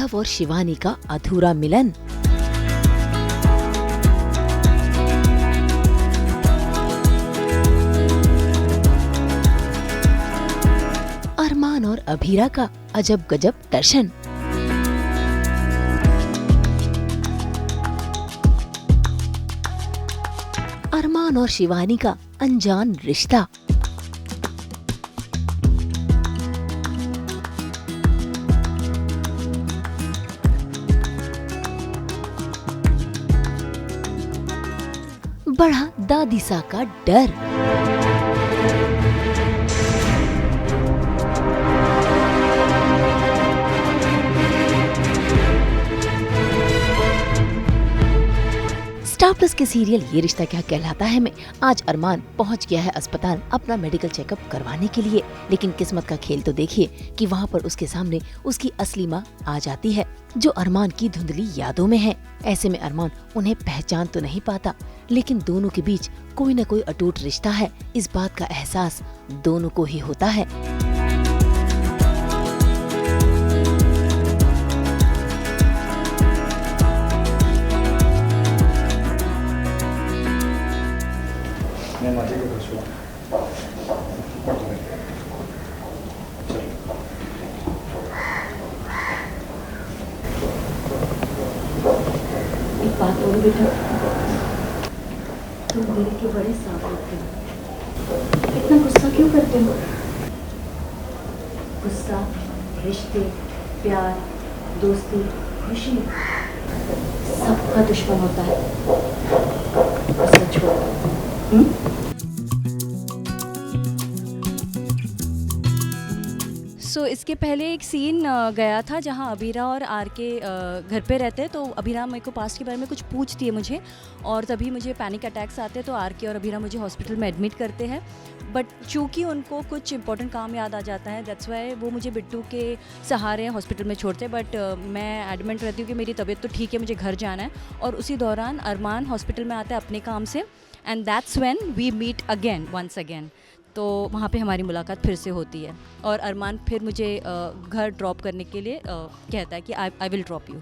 अभिनव और शिवानी का अधूरा मिलन। अरमान और अभीरा का अजब गजब दर्शन। अरमान और शिवानी का अनजान रिश्ता। बढ़ा दादी सा का डर। स्टार प्लस के सीरियल ये रिश्ता क्या कहलाता है में आज अरमान पहुंच गया है अस्पताल अपना मेडिकल चेकअप करवाने के लिए। लेकिन किस्मत का खेल तो देखिए कि वहाँ पर उसके सामने उसकी असली माँ आ जाती है, जो अरमान की धुंधली यादों में है। ऐसे में अरमान उन्हें पहचान तो नहीं पाता, लेकिन दोनों के बीच कोई न कोई अटूट रिश्ता है, इस बात का एहसास दोनों को ही होता है। मैं माथे को खुशवा एक बात बोलो बेटा, तुम दिल के बड़े साफ होते हो, इतना गुस्सा क्यों करते हो? गुस्सा रिश्ते, प्यार, दोस्ती, खुशी सबका दुश्मन होता है। गुस्सा छोड़ो। इसके पहले एक सीन गया था जहाँ अभीरा और आर के घर पे रहते हैं। तो अभीरा मेरे को पास्ट के बारे में कुछ पूछती है मुझे, और तभी मुझे पैनिक अटैक्स आते हैं। तो आर के और अभीरा मुझे हॉस्पिटल में एडमिट करते हैं, बट चूँकि उनको कुछ इंपॉर्टेंट काम याद आ जाता है, दैट्स वाई वो मुझे बिट्टू के सहारे हॉस्पिटल में छोड़ते हैं। बट मैं एडमिट रहती हूँ कि मेरी तबीयत तो ठीक है, मुझे घर जाना है। और उसी दौरान अरमान हॉस्पिटल में आता है अपने काम से, and that's when we meet again, once again. तो वहाँ पे हमारी मुलाकात फिर से होती है, और अरमान फिर मुझे घर ड्रॉप करने के लिए कहता है कि आई विल ड्रॉप यू।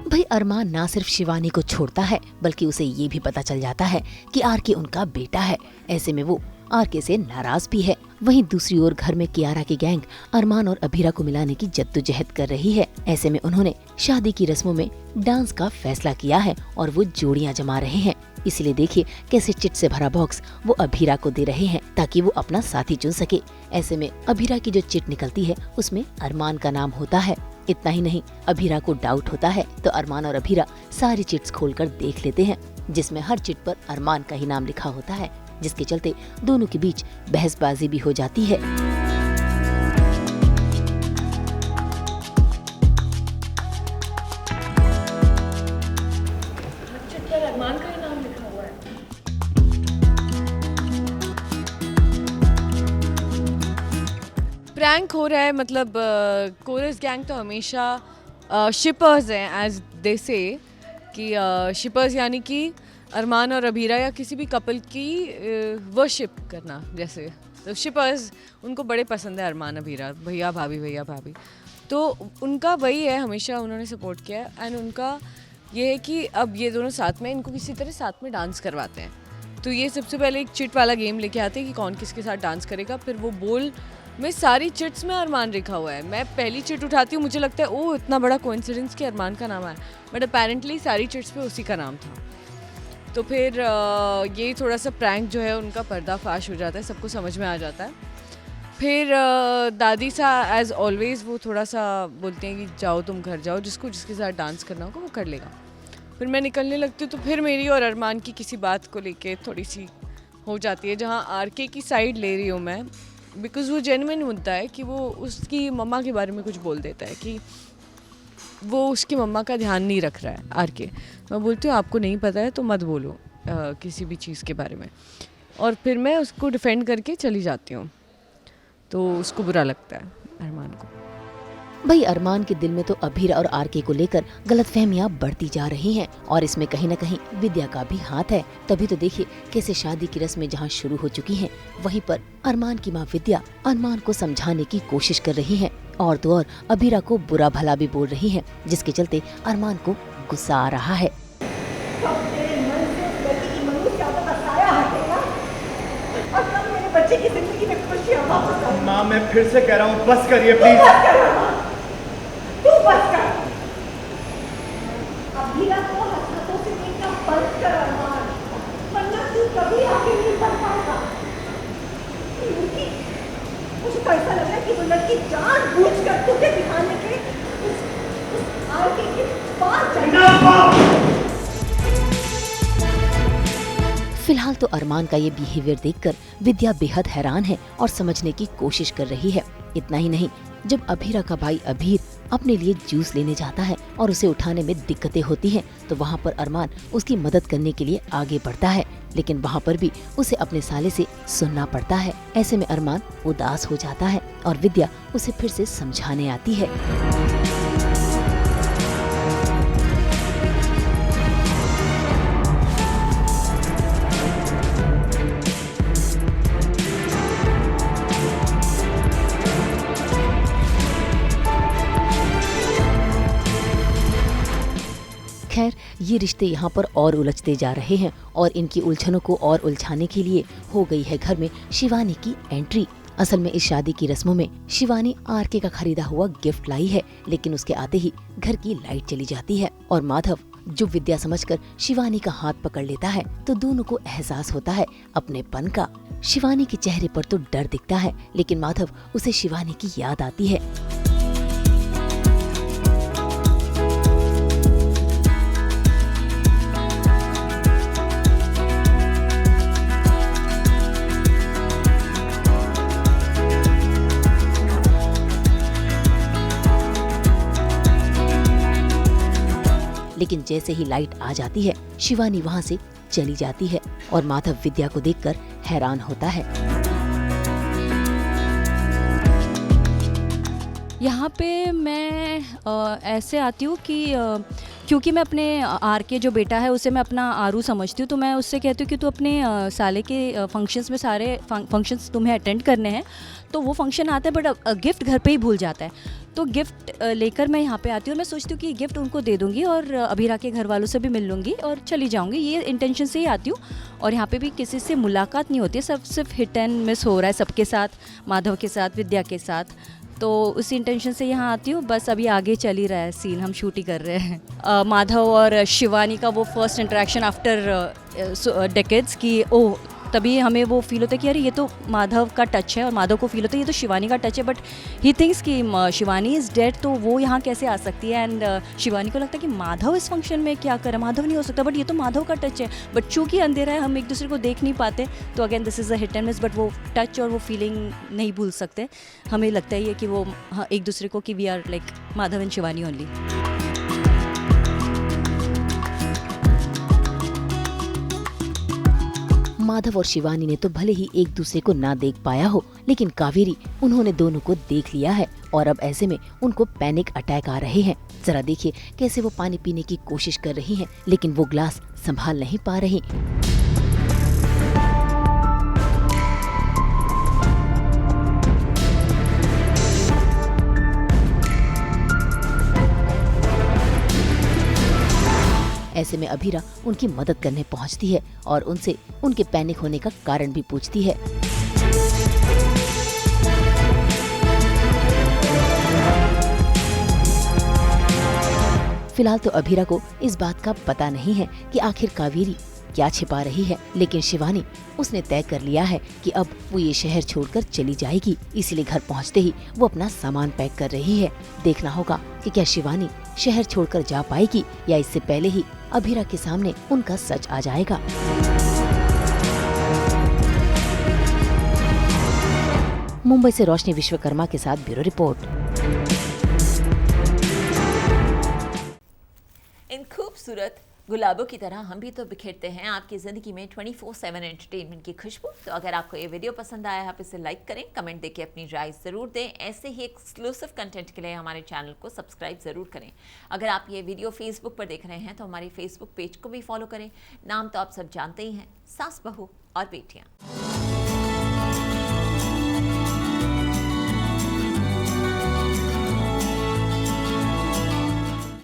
भाई अरमान ना सिर्फ शिवानी को छोड़ता है, बल्कि उसे ये भी पता चल जाता है कि आर के उनका बेटा है। ऐसे में वो आर के से नाराज भी है। वहीं दूसरी ओर घर में कियारा की गैंग अरमान और अभीरा को मिलाने की जद्दोजहद कर रही है। ऐसे में उन्होंने शादी की रस्मों में डांस का फैसला किया है और वो जोड़ियां जमा रहे हैं। इसलिए देखिए कैसे चिट से भरा बॉक्स वो अभीरा को दे रहे हैं ताकि वो अपना साथी चुन सके। ऐसे में अभीरा की जो चिट निकलती है उसमें अरमान का नाम होता है। इतना ही नहीं, अभीरा को डाउट होता है तो अरमान और अभीरा सारी चिट्स खोलकर देख लेते हैं, जिसमें हर चिट पर अरमान का ही नाम लिखा होता है, जिसके चलते दोनों के बीच बहसबाजी भी हो जाती है। चिट पर अरमान का ही नाम लिखा हुआ है। प्रैंक हो रहा है, मतलब कोरस गैंग तो हमेशा शिपर्स हैं, एज दे से कि शिपर्स यानी कि अरमान और अभीरा या किसी भी कपल की वर्शिप करना। जैसे तो शिपर्स उनको बड़े पसंद है, अरमान अभीरा, भैया भाभी भैया भाभी। तो उनका वही है, हमेशा उन्होंने सपोर्ट किया है। एंड उनका ये है कि अब ये दोनों साथ में, इनको किसी तरह साथ में डांस करवाते हैं। तो ये सबसे पहले एक चिट वाला गेम लेके आते हैं कि कौन किसके साथ डांस करेगा। फिर वो बोल में सारी चिट्स में अरमान लिखा हुआ है। मैं पहली चिट उठाती हूँ, मुझे लगता है ओह इतना बड़ा कोइंसिडेंस कि अरमान का नाम है, बट अपेरेंटली सारी चिट्स पे उसी का नाम था। तो फिर ये थोड़ा सा प्रैंक जो है उनका पर्दाफाश हो जाता है, सबको समझ में आ जाता है। फिर दादी सा एज ऑलवेज वो थोड़ा सा बोलते हैं कि जाओ तुम घर जाओ, जिसको जिसके साथ डांस करना होगा वो कर लेगा। फिर मैं निकलने लगती हूँ तो फिर मेरी और अरमान की किसी बात को लेके थोड़ी सी हो जाती है, जहाँ आर के की साइड ले रही हूँ मैं, बिकॉज़ वो जेन्युइन मुद्दा है कि वो उसकी मम्मा के बारे में कुछ बोल देता है कि वो उसकी मम्मा का ध्यान नहीं रख रहा है आर के। मैं बोलती हूँ आपको नहीं पता है तो मत बोलो किसी भी चीज़ के बारे में, और फिर मैं उसको डिफेंड करके चली जाती हूँ। तो उसको बुरा लगता है अरमान को। भाई अरमान के दिल में तो अभीरा और आर के को लेकर गलतफहमियां बढ़ती जा रही हैं, और इसमें कहीं न कहीं विद्या का भी हाथ है। तभी तो देखिए कैसे शादी की रस्में जहां शुरू हो चुकी हैं, वहीं पर अरमान की मां विद्या अरमान को समझाने की कोशिश कर रही हैं और तो और अबीरा को बुरा भला भी बोल रही हैं, जिसके चलते अरमान को गुस्सा आ रहा है। बच्चे की जिंदगी में खुशियां वापस आए। माँ मैं फिर से कह रहा हूँ बस करिए प्लीज। तू बस कर। अबीरा को हसरतों से देखना बंद कर अरमान, वरना तू कभी आगे नहीं बढ़ पाएगा। लड़की, मुझे तो ऐसा लग रहा है कि वो लड़की जानबूझकर तुझे दिखाने के उस आगे के पास जाएगी। फिलहाल तो अरमान का ये बिहेवियर देखकर विद्या बेहद हैरान है और समझने की कोशिश कर रही है। इतना ही नहीं, जब अबीरा का भाई अबीर अपने लिए जूस लेने जाता है और उसे उठाने में दिक्कतें होती हैं, तो वहाँ पर अरमान उसकी मदद करने के लिए आगे बढ़ता है, लेकिन वहाँ पर भी उसे अपने साले से सुनना पड़ता है। ऐसे में अरमान उदास हो जाता है और विद्या उसे फिर से समझाने आती है। खैर, ये रिश्ते यहाँ पर और उलझते जा रहे हैं और इनकी उलझनों को और उलझाने के लिए हो गई है घर में शिवानी की एंट्री। असल में इस शादी की रस्मों में शिवानी आरके का खरीदा हुआ गिफ्ट लाई है, लेकिन उसके आते ही घर की लाइट चली जाती है और माधव जो विद्या समझकर शिवानी का हाथ पकड़ लेता है, तो दोनों को एहसास होता है अपनेपन का। शिवानी के चेहरे पर तो डर दिखता है, लेकिन माधव उसे शिवानी की याद आती है। लेकिन जैसे ही लाइट आ जाती है, शिवानी वहाँ से चली जाती है और माधव विद्या को देखकर हैरान होता है। यहाँ पे मैं ऐसे आती हूँ कि क्योंकि मैं अपने आर के जो बेटा है उसे मैं अपना आरू समझती हूँ, तो मैं उससे कहती हूँ कि तू अपने साले के फंक्शंस में सारे फंक्शंस तुम्हें अटेंड करने हैं। तो वो फंक्शन आता है बट गिफ्ट घर पे ही भूल जाता है। तो गिफ्ट लेकर मैं यहाँ पे आती हूँ और मैं सोचती हूँ कि गिफ्ट उनको दे दूँगी और अबीरा के घर वालों से भी मिल लूँगी और चली जाऊँगी, ये इंटेंशन से ही आती हूँ। और यहाँ पे भी किसी से मुलाकात नहीं होती है, सब सिर्फ हिट एंड मिस हो रहा है सबके साथ, माधव के साथ, विद्या के साथ। तो उसी इंटेंशन से यहाँ आती हूँ। बस अभी आगे चल ही रहा है सीन, हम शूट ही कर रहे हैं। माधव और शिवानी का वो फर्स्ट इंटरेक्शन आफ्टर डेकेड्स की ओह, तभी हमें वो फील होता है कि अरे ये तो माधव का टच है, और माधव को फील होता है ये तो शिवानी का टच है। बट ही थिंक्स कि शिवानी इज़ डेड, तो वो यहाँ कैसे आ सकती है। एंड शिवानी को लगता है कि माधव इस फंक्शन में क्या करे, माधव नहीं हो सकता, बट ये तो माधव का टच है। बट चूँकि अंधेरा है, हम एक दूसरे को देख नहीं पाते, तो again this is a hit and miss. But वो टच और वो फीलिंग नहीं भूल सकते। हमें लगता है कि वो एक दूसरे को कि we are like Madhav and Shivani only. Madhav और शिवानी ने तो भले ही एक दूसरे को ना देख पाया हो, लेकिन कावेरी उन्होंने दोनों को देख लिया है और अब ऐसे में उनको पैनिक अटैक आ रहे हैं। जरा देखिए कैसे वो पानी पीने की कोशिश कर रही हैं, लेकिन वो ग्लास संभाल नहीं पा रही। ऐसे में अबीरा उनकी मदद करने पहुंचती है और उनसे उनके पैनिक होने का कारण भी पूछती है। फिलहाल तो अबीरा को इस बात का पता नहीं है कि आखिर कावेरी क्या छिपा रही है, लेकिन शिवानी उसने तय कर लिया है कि अब वो ये शहर छोड़कर चली जाएगी। इसीलिए घर पहुंचते ही वो अपना सामान पैक कर रही है। देखना होगा कि क्या शिवानी शहर छोड़कर जा पाएगी या इससे पहले ही अबीरा के सामने उनका सच आ जाएगा। मुंबई से रोशनी विश्वकर्मा के साथ ब्यूरो रिपोर्ट। इन खूबसूरत गुलाबों की तरह हम भी तो बिखेरते हैं आपकी ज़िंदगी में 24/7 एंटरटेनमेंट की खुशबू। तो अगर आपको ये वीडियो पसंद आया, आप इसे लाइक करें, कमेंट देके अपनी राय ज़रूर दें। ऐसे ही एक्सक्लूसिव कंटेंट के लिए हमारे चैनल को सब्सक्राइब ज़रूर करें। अगर आप ये वीडियो फेसबुक पर देख रहे हैं तो हमारे फेसबुक पेज को भी फॉलो करें। नाम तो आप सब जानते ही हैं, सास बहू और बेटियाँ।